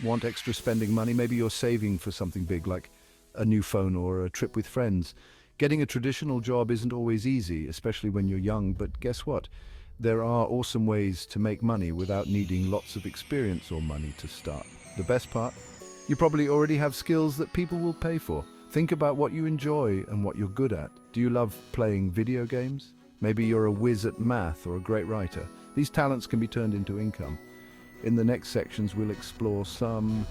Want extra spending money? Maybe you're saving for something big like a new phone or a trip with friends. Getting a traditional job isn't always easy, especially when you're young, but guess what? There are awesome ways to make money without needing lots of experience or money to start. The best part? You probably already have skills that people will pay for. Think about what you enjoy and what you're good at. Do you love playing video games? Maybe you're a whiz at math or a great writer. These talents can be turned into income. In the next sections, we'll explore some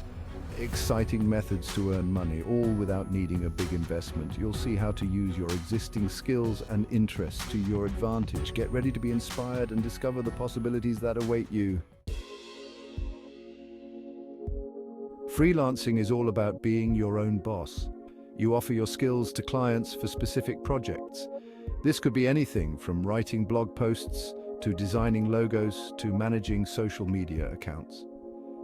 exciting methods to earn money, all without needing a big investment. You'll see how to use your existing skills and interests to your advantage. Get ready to be inspired and discover the possibilities that await you. Freelancing is all about being your own boss. You offer your skills to clients for specific projects. This could be anything from writing blog posts to designing logos to managing social media accounts.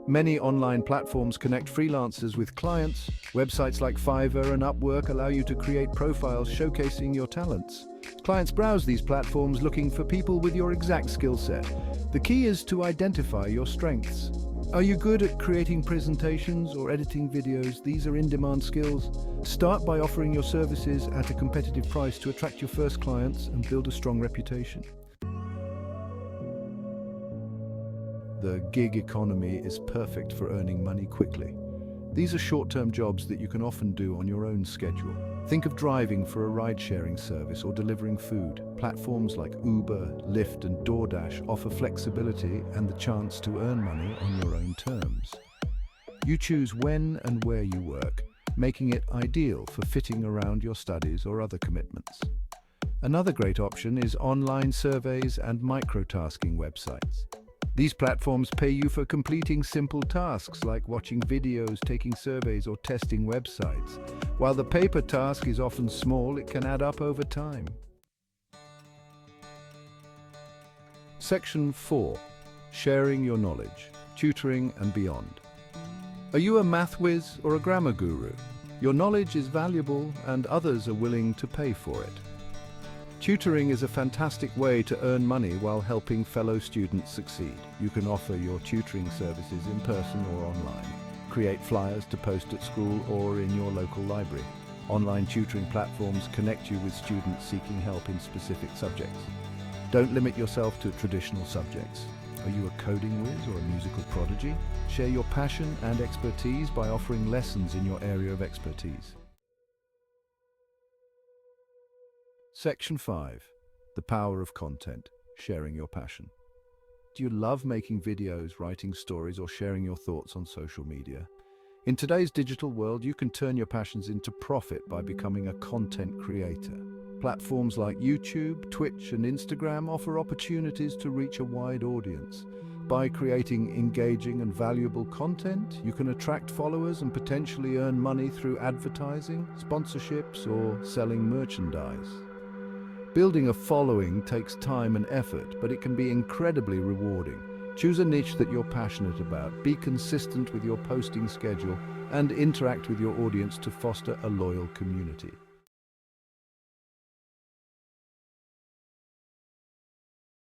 Many online platforms connect freelancers with clients. Websites like Fiverr and Upwork allow you to create profiles showcasing your talents. Clients browse these platforms looking for people with your exact skill set. The key is to identify your strengths. Are you good at creating presentations or editing videos? These are in-demand skills. Start by offering your services at a competitive price to attract your first clients and build a strong reputation. The gig economy is perfect for earning money quickly. These are short-term jobs that you can often do on your own schedule. Think of driving for a ride-sharing service or delivering food. Platforms like Uber, Lyft, and DoorDash offer flexibility and the chance to earn money on your own terms. You choose when and where you work, making it ideal for fitting around your studies or other commitments. Another great option is online surveys and microtasking websites. These platforms pay you for completing simple tasks like watching videos, taking surveys, or testing websites. While the paper task is often small, it can add up over time. Section 4. Sharing your knowledge, tutoring and beyond. Are you a math whiz or a grammar guru? Your knowledge is valuable and others are willing to pay for it. Tutoring is a fantastic way to earn money while helping fellow students succeed. You can offer your tutoring services in person or online. Create flyers to post at school or in your local library. Online tutoring platforms connect you with students seeking help in specific subjects. Don't limit yourself to traditional subjects. Are you a coding whiz or a musical prodigy? Share your passion and expertise by offering lessons in your area of expertise. Section 5. The power of content, sharing your passion. Do you love making videos, writing stories, or sharing your thoughts on social media? In today's digital world, you can turn your passions into profit by becoming a content creator. Platforms like YouTube, Twitch, and Instagram offer opportunities to reach a wide audience. By creating engaging and valuable content, you can attract followers and potentially earn money through advertising, sponsorships, or selling merchandise. Building a following takes time and effort, but it can be incredibly rewarding. Choose a niche that you're passionate about, be consistent with your posting schedule, and interact with your audience to foster a loyal community.